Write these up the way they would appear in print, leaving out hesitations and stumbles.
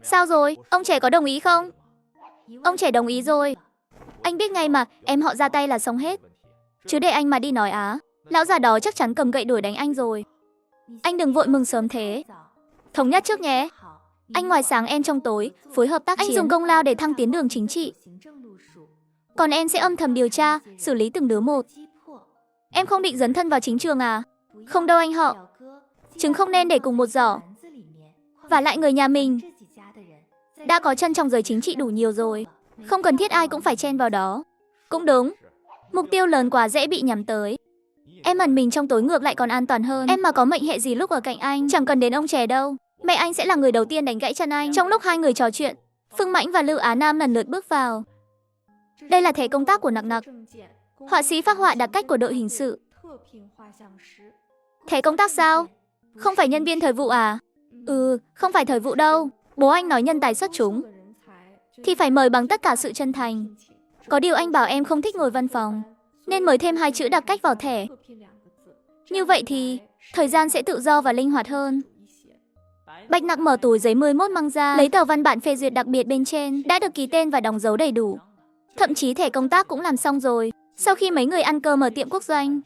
Sao rồi, ông trẻ có đồng ý không? Ông trẻ đồng ý rồi. Anh biết ngay mà, em họ ra tay là xong hết. Chứ để anh mà đi nói á, lão già đó chắc chắn cầm gậy đuổi đánh anh rồi. Anh đừng vội mừng sớm thế. Thống nhất trước nhé. Anh ngoài sáng em trong tối, phối hợp tác chiến. Anh dùng công lao để thăng tiến đường chính trị. Còn em sẽ âm thầm điều tra, xử lý từng đứa một. Em không định dấn thân vào chính trường à? Không đâu anh họ. Trứng không nên để cùng một giỏ. Và lại người nhà mình đã có chân trong giới chính trị đủ nhiều rồi. Không cần thiết ai cũng phải chen vào đó. Cũng đúng. Mục tiêu lớn quá dễ bị nhắm tới. Em ẩn mình trong tối ngược lại còn an toàn hơn. Em mà có mệnh hệ gì lúc ở cạnh anh, chẳng cần đến ông trẻ đâu. Mẹ anh sẽ là người đầu tiên đánh gãy chân anh. Trong lúc hai người trò chuyện, Phương Mãnh và Lữ Á Nam lần lượt bước vào. Đây là thẻ công tác của Nặc Nặc, họa sĩ phác họa đặc cách của đội hình sự. Thẻ công tác sao? Không phải nhân viên thời vụ à? Không phải thời vụ đâu. Bố anh nói nhân tài xuất chúng thì phải mời bằng tất cả sự chân thành. Có điều anh bảo em không thích ngồi văn phòng, nên mời thêm 2 chữ đặc cách vào thẻ. Như vậy thì thời gian sẽ tự do và linh hoạt hơn. Bạch Nặc mở túi giấy 11 mang ra, lấy tờ văn bản phê duyệt đặc biệt bên trên, đã được ký tên và đóng dấu đầy đủ. Thậm chí thẻ công tác cũng làm xong rồi. Sau khi mấy người ăn cơm ở tiệm quốc doanh,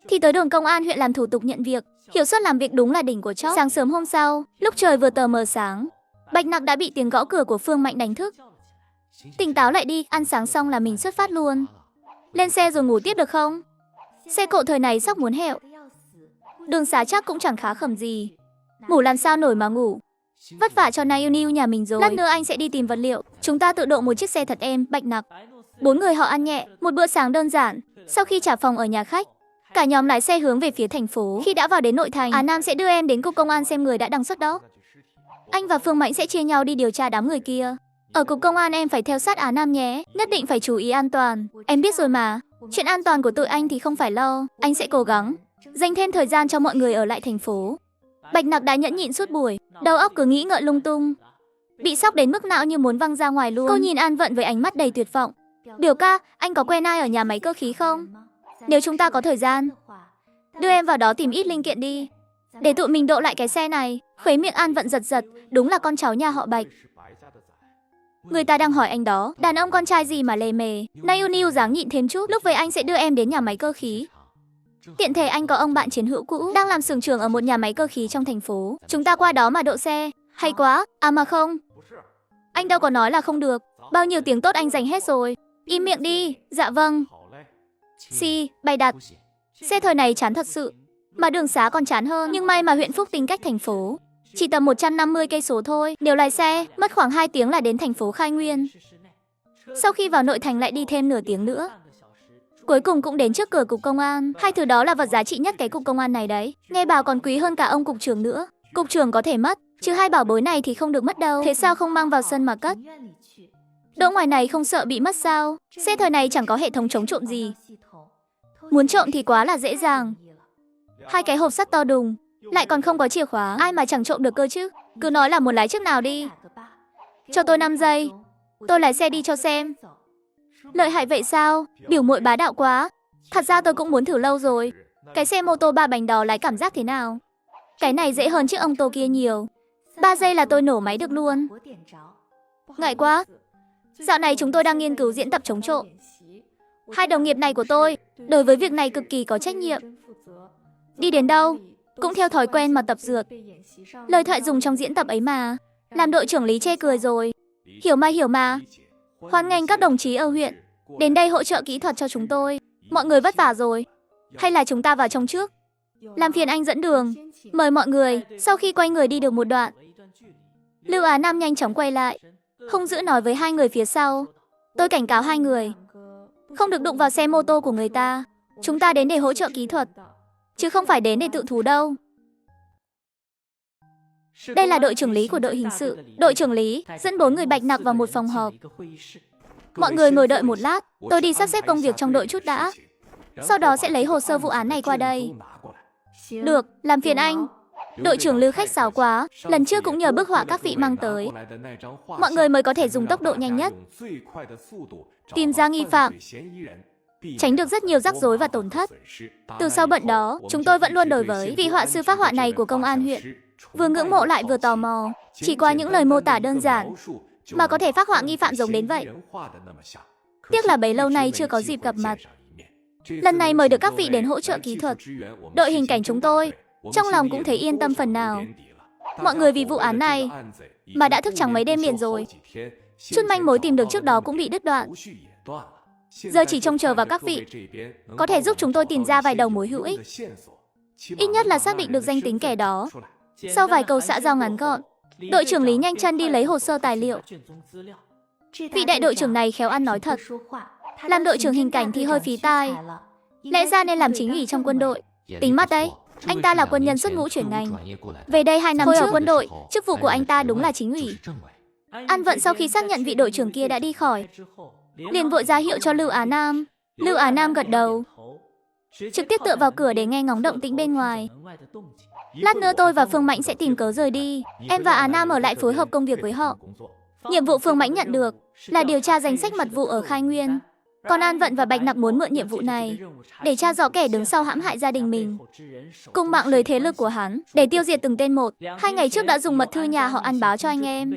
thì tới đồn công an huyện làm thủ tục nhận việc. Hiệu suất làm việc đúng là đỉnh của chóp. Sáng sớm hôm sau, lúc trời vừa tờ mờ sáng, Bạch Nặc đã bị tiếng gõ cửa của Phương Mạnh đánh thức. Tỉnh táo lại đi, ăn sáng xong là mình xuất phát luôn. Lên xe rồi ngủ tiếp được không? Xe cộ thời này sắp muốn hẹo. Đường xá chắc cũng chẳng khá khẩm gì. Ngủ làm sao nổi mà ngủ. Vất vả cho Naiu nhà mình rồi. Lát nữa anh sẽ đi tìm vật liệu. Chúng ta tự độ một chiếc xe thật êm, Bạch Nặc. 4 người họ ăn nhẹ, một bữa sáng đơn giản. Sau khi trả phòng ở nhà khách, cả nhóm lái xe hướng về phía thành phố. Khi đã vào đến nội thành, Á Nam sẽ đưa em đến cục công an xem người đã đăng xuất đó. Anh và Phương Mãnh sẽ chia nhau đi điều tra đám người kia. Ở cục công an em phải theo sát Á Nam nhé. Nhất định phải chú ý an toàn. Em biết rồi mà. Chuyện an toàn của tụi anh thì không phải lo. Anh sẽ cố gắng dành thêm thời gian cho mọi người ở lại thành phố. Bạch Nặc đã nhẫn nhịn suốt buổi, đầu óc cứ nghĩ ngợi lung tung. Bị sốc đến mức não như muốn văng ra ngoài luôn. Cô nhìn An Vận với ánh mắt đầy tuyệt vọng. Biểu ca, anh có quen ai ở nhà máy cơ khí không? Nếu chúng ta có thời gian, đưa em vào đó tìm ít linh kiện đi, để tụi mình độ lại cái xe này. Khuấy miệng An Vận giật giật, đúng là con cháu nhà họ Bạch. Người ta đang hỏi anh đó, đàn ông con trai gì mà lề mề. Naiu dáng nhịn thêm chút, lúc về anh sẽ đưa em đến nhà máy cơ khí. Tiện thể anh có ông bạn chiến hữu cũ đang làm xưởng trưởng ở một nhà máy cơ khí trong thành phố. Chúng ta qua đó mà độ xe. Hay quá. À mà không, anh đâu có nói là không được. Bao nhiêu tiếng tốt anh dành hết rồi. Im miệng đi. Dạ vâng. Bày đặt. Xe thời này chán thật sự. Mà đường xá còn chán hơn. Nhưng may mà huyện Phúc tính cách thành phố chỉ tầm 150 cây số thôi. Nếu lái xe, mất khoảng 2 tiếng là đến thành phố Khai Nguyên. Sau khi vào nội thành lại đi thêm nửa tiếng nữa. Cuối cùng cũng đến trước cửa cục công an. 2 thứ đó là vật giá trị nhất cái cục công an này đấy. Nghe bảo còn quý hơn cả ông cục trưởng nữa. Cục trưởng có thể mất, chứ 2 bảo bối này thì không được mất đâu. Thế sao không mang vào sân mà cất? Đỗ ngoài này không sợ bị mất sao? Xe thời này chẳng có hệ thống chống trộm gì. Muốn trộm thì quá là dễ dàng. 2 cái hộp sắt to đùng, lại còn không có chìa khóa. Ai mà chẳng trộm được cơ chứ? Cứ nói là muốn lái chiếc nào đi. Cho tôi 5 giây. Tôi lái xe đi cho xem. Lợi hại vậy sao? Biểu muội bá đạo quá. Thật ra tôi cũng muốn thử lâu rồi. Cái xe mô tô 3 bánh đó lái cảm giác thế nào? Cái này dễ hơn chiếc ông tô kia nhiều. 3 giây là tôi nổ máy được luôn. Ngại quá. Dạo này chúng tôi đang nghiên cứu diễn tập chống trộm. 2 đồng nghiệp này của tôi đối với việc này cực kỳ có trách nhiệm. Đi đến đâu cũng theo thói quen mà tập dượt. Lời thoại dùng trong diễn tập ấy mà. Làm đội trưởng Lý chê cười rồi. Hiểu mà. Hoan nghênh các đồng chí ở huyện đến đây hỗ trợ kỹ thuật cho chúng tôi. Mọi người vất vả rồi. Hay là chúng ta vào trong trước? Làm phiền anh dẫn đường. Mời mọi người. Sau khi quay người đi được một đoạn, Lưu Á Nam nhanh chóng quay lại, hung dữ nói với 2 người phía sau. Tôi cảnh cáo 2 người, không được đụng vào xe mô tô của người ta. Chúng ta đến để hỗ trợ kỹ thuật, chứ không phải đến để tự thú đâu. Đây là đội trưởng Lý của đội hình sự. Đội trưởng Lý dẫn 4 người Bạch Nặc vào một phòng họp. Mọi người ngồi đợi một lát, tôi đi sắp xếp công việc trong đội chút đã. Sau đó sẽ lấy hồ sơ vụ án này qua đây. Được, làm phiền anh. Đội trưởng Lư khách sáo quá, lần trước cũng nhờ bức họa các vị mang tới. Mọi người mới có thể dùng tốc độ nhanh nhất tìm ra nghi phạm, tránh được rất nhiều rắc rối và tổn thất. Từ sau bận đó, chúng tôi vẫn luôn đối với vị họa sư phác họa này của công an huyện. Vừa ngưỡng mộ lại vừa tò mò. Chỉ qua những lời mô tả đơn giản mà có thể phác họa nghi phạm giống đến vậy. Tiếc là bấy lâu nay chưa có dịp gặp mặt. Lần này mời được các vị đến hỗ trợ kỹ thuật đội hình cảnh chúng tôi, trong lòng cũng thấy yên tâm phần nào. Mọi người vì vụ án này mà đã thức trắng mấy đêm liền rồi. Chút manh mối tìm được trước đó cũng bị đứt đoạn. Giờ chỉ trông chờ vào các vị có thể giúp chúng tôi tìm ra vài đầu mối hữu ích. Ít nhất là xác định được danh tính kẻ đó. Sau vài câu xã giao ngắn gọn, đội trưởng Lý nhanh chân đi lấy hồ sơ tài liệu. Vị đại đội trưởng này khéo ăn nói thật. Làm đội trưởng hình cảnh thì hơi phí tai. Lẽ ra nên làm chính ủy trong quân đội. Tính mắt đấy, anh ta là quân nhân xuất ngũ chuyển ngành. Về đây 2 năm trước ở quân đội, chức vụ của anh ta đúng là chính ủy. An Vận sau khi xác nhận vị đội trưởng kia đã đi khỏi, liền vội ra hiệu cho Lưu Á Nam. Lưu Á Nam gật đầu, trực tiếp tựa vào cửa để nghe ngóng động tĩnh bên ngoài. Lát nữa tôi và Phương Mãnh sẽ tìm cớ rời đi. Em và Á Nam ở lại phối hợp công việc với họ. Nhiệm vụ Phương Mãnh nhận được là điều tra danh sách mật vụ ở Khai Nguyên. Còn An Vận và Bạch Nặc muốn mượn nhiệm vụ này để tra rõ kẻ đứng sau hãm hại gia đình mình, cùng mạng lưới thế lực của hắn để tiêu diệt từng tên một. 2 ngày trước đã dùng mật thư nhà họ An báo cho anh em.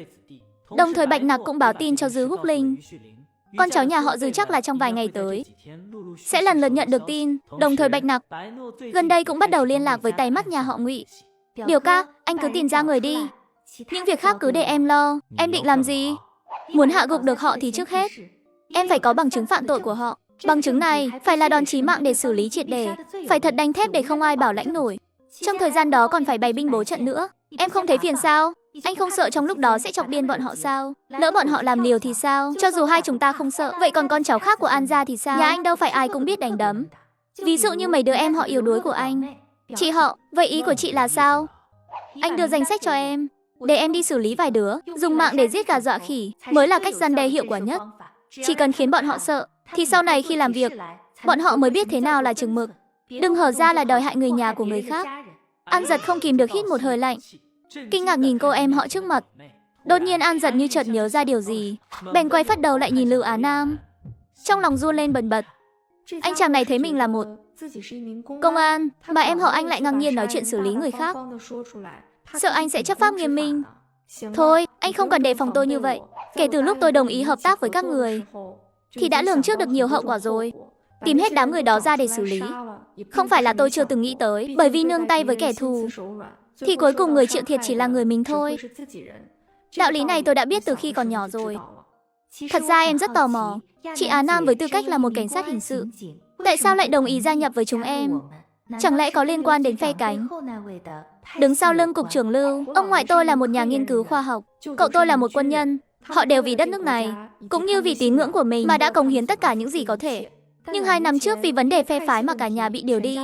Đồng thời Bạch Nặc cũng báo tin cho Dư Húc Linh. Con cháu nhà họ Dư chắc là trong vài ngày tới sẽ lần lượt nhận được tin. Đồng thời Bạch Nặc gần đây cũng bắt đầu liên lạc với tay mắt nhà họ Ngụy. Biểu ca, anh cứ tìm ra người đi. Những việc khác cứ để em lo. Em định làm gì? Muốn hạ gục được họ thì trước hết em phải có bằng chứng phạm tội của họ. Bằng chứng này phải là đòn chí mạng để xử lý triệt để, phải thật đanh thép để không ai bảo lãnh nổi. Trong thời gian đó còn phải bày binh bố trận nữa. Em không thấy phiền sao? Anh không sợ trong lúc đó sẽ chọc điên bọn họ sao? Lỡ bọn họ làm liều thì sao? Cho dù hai chúng ta không sợ, vậy còn con cháu khác của An gia thì sao? Nhà anh đâu phải ai cũng biết đánh đấm. Ví dụ như mấy đứa em họ yếu đuối của anh. Chị họ, vậy ý của chị là sao? Anh đưa danh sách cho em, để em đi xử lý vài đứa. Dùng mạng để giết gà dọa khỉ mới là cách răn đe hiệu quả nhất. Chỉ cần khiến bọn họ sợ, thì sau này khi làm việc, bọn họ mới biết thế nào là chừng mực. Đừng hở ra là đòi hại người nhà của người khác. An Giật không kìm được hít một hơi lạnh, kinh ngạc nhìn cô em họ trước mặt. Đột nhiên An Giật như chợt nhớ ra điều gì, bèn quay phát đầu lại nhìn Lưu Á Nam. Trong lòng run lên bần bật. Anh chàng này thấy mình là một công an, mà em họ anh lại ngang nhiên nói chuyện xử lý người khác. Sợ anh sẽ chấp pháp nghiêm minh. Thôi, anh không cần đề phòng tôi như vậy. Kể từ lúc tôi đồng ý hợp tác với các người, thì đã lường trước được nhiều hậu quả rồi. Tìm hết đám người đó ra để xử lý, không phải là tôi chưa từng nghĩ tới. Bởi vì nương tay với kẻ thù, thì cuối cùng người chịu thiệt chỉ là người mình thôi. Đạo lý này tôi đã biết từ khi còn nhỏ rồi. Thật ra em rất tò mò, chị Á Nam với tư cách là một cảnh sát hình sự, tại sao lại đồng ý gia nhập với chúng em? Chẳng lẽ có liên quan đến phe cánh đứng sau lưng cục trưởng Lưu? Ông ngoại tôi là một nhà nghiên cứu khoa học, cậu tôi là một quân nhân. Họ đều vì đất nước này, cũng như vì tín ngưỡng của mình mà đã cống hiến tất cả những gì có thể. Nhưng 2 năm trước vì vấn đề phe phái mà cả nhà bị điều đi.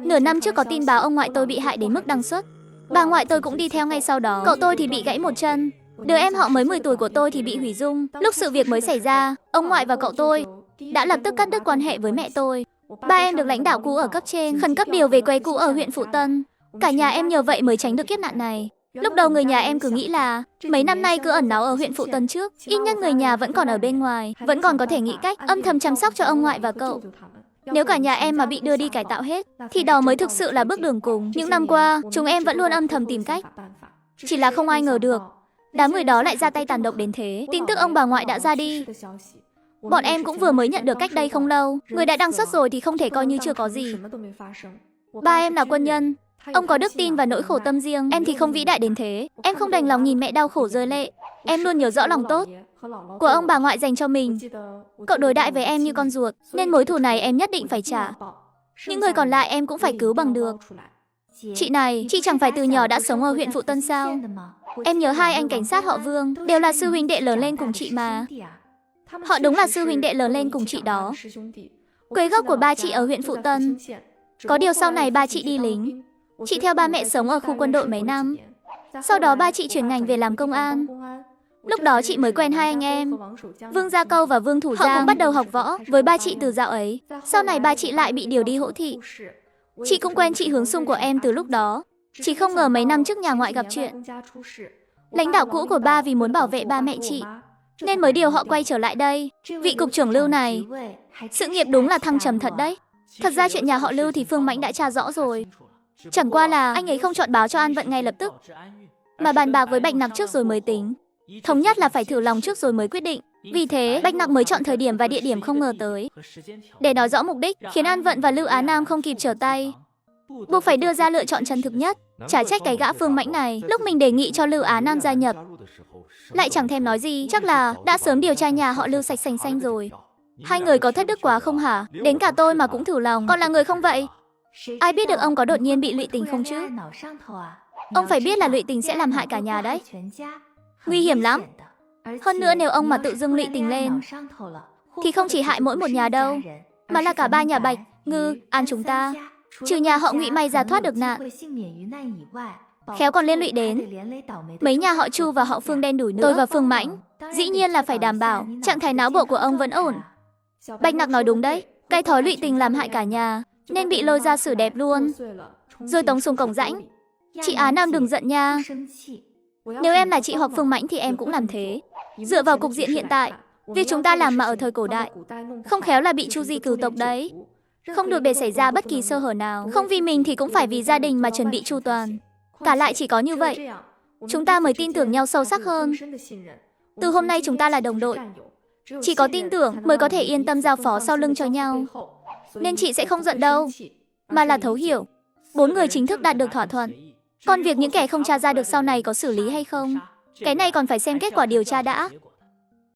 Nửa năm trước có tin báo ông ngoại tôi bị hại đến mức đăng xuất. Bà ngoại tôi cũng đi theo ngay sau đó. Cậu tôi thì bị gãy một chân. Đứa em họ mới 10 tuổi của tôi thì bị hủy dung. Lúc sự việc mới xảy ra, ông ngoại và cậu tôi đã lập tức cắt đứt quan hệ với mẹ tôi. Ba em được lãnh đạo cũ ở cấp trên khẩn cấp điều về quê cũ ở huyện Phụ Tân. Cả nhà em nhờ vậy mới tránh được kiếp nạn này. Lúc đầu người nhà em cứ nghĩ là mấy năm nay cứ ẩn náu ở huyện Phụ Tân trước, ít nhất người nhà vẫn còn ở bên ngoài, vẫn còn có thể nghĩ cách âm thầm chăm sóc cho ông ngoại và cậu. Nếu cả nhà em mà bị đưa đi cải tạo hết, thì đó mới thực sự là bước đường cùng. Những năm qua, chúng em vẫn luôn âm thầm tìm cách. Chỉ là không ai ngờ được, đám người đó lại ra tay tàn độc đến thế. Tin tức ông bà ngoại đã ra đi, bọn em cũng vừa mới nhận được cách đây không lâu. Người đã đăng xuất rồi thì không thể coi như chưa có gì. Ba em là quân nhân, ông có đức tin và nỗi khổ tâm riêng. Em thì không vĩ đại đến thế. Em không đành lòng nhìn mẹ đau khổ rơi lệ. Em luôn nhớ rõ lòng tốt của ông bà ngoại dành cho mình. Cậu đối đãi với em như con ruột, nên mối thù này em nhất định phải trả. Những người còn lại em cũng phải cứu bằng được. Chị này, chị chẳng phải từ nhỏ đã sống ở huyện Phụ Tân sao? Em nhớ 2 anh cảnh sát họ Vương đều là sư huynh đệ lớn lên cùng chị mà. Họ đúng là sư huynh đệ lớn lên cùng chị đó. Quê gốc của ba chị ở huyện Phụ Tân. Có điều sau này ba chị đi lính, chị theo ba mẹ sống ở khu quân đội mấy năm. Sau đó ba chị chuyển ngành về làm công an. Lúc đó chị mới quen 2 anh em, Vương Gia Câu và Vương Thủ Giang. Họ cũng bắt đầu học võ với ba chị từ dạo ấy. Sau này ba chị lại bị điều đi hỗ thị. Chị cũng quen chị Hướng Xung của em từ lúc đó. Chỉ không ngờ mấy năm trước nhà ngoại gặp chuyện. Lãnh đạo cũ của ba vì muốn bảo vệ ba mẹ chị, nên mới điều họ quay trở lại đây. Vị cục trưởng Lưu này, sự nghiệp đúng là thăng trầm thật đấy. Thật ra chuyện nhà họ Lưu thì Phương Mãnh đã tra rõ rồi. Chẳng qua là anh ấy không chọn báo cho An Vận ngay lập tức, mà bàn bạc với Bạch Nặc trước rồi mới tính. Thống nhất là phải thử lòng trước rồi mới quyết định. Vì thế, Bạch Nặc mới chọn thời điểm và địa điểm không ngờ tới. Để nói rõ mục đích, khiến An Vận và Lưu Á Nam không kịp trở tay, buộc phải đưa ra lựa chọn chân thực nhất. Chả trách cái gã Phương Mãnh này, lúc mình đề nghị cho Lưu Á Nam gia nhập, lại chẳng thèm nói gì, chắc là đã sớm điều tra nhà họ Lưu sạch sành xanh rồi. Hai người có thất đức quá không hả? Đến cả tôi mà cũng thử lòng, còn là người không vậy? Ai biết được ông có đột nhiên bị lụy tình không chứ? Ông phải biết là lụy tình sẽ làm hại cả nhà đấy. Nguy hiểm lắm. Hơn nữa nếu ông mà tự dưng lụy tình lên, thì không chỉ hại mỗi một nhà đâu, mà là cả ba nhà Bạch, Ngư, An chúng ta. Trừ nhà họ Ngụy may ra thoát được nạn, khéo còn liên lụy đến mấy nhà họ Chu và họ Phương đen đủi nữa. Tôi và Phương Mãnh dĩ nhiên là phải đảm bảo trạng thái não bộ của ông vẫn ổn. Bạch Nặc nói đúng đấy, cái thói lụy tình làm hại cả nhà, nên bị lôi ra xử đẹp luôn, rồi tống xuống cổng rãnh. Chị Á Nam đừng giận nha. Nếu em là chị hoặc Phương Mãnh thì em cũng làm thế. Dựa vào cục diện hiện tại, việc chúng ta làm mà ở thời cổ đại, không khéo là bị chu di cửu tộc đấy. Không được để xảy ra bất kỳ sơ hở nào. Không vì mình thì cũng phải vì gia đình mà chuẩn bị chu toàn. Cả lại chỉ có như vậy, chúng ta mới tin tưởng nhau sâu sắc hơn. Từ hôm nay chúng ta là đồng đội. Chỉ có tin tưởng mới có thể yên tâm giao phó sau lưng cho nhau. Nên chị sẽ không giận đâu, mà là thấu hiểu. 4 người chính thức đạt được thỏa thuận. Còn việc những kẻ không tra ra được sau này có xử lý hay không, cái này còn phải xem kết quả điều tra đã.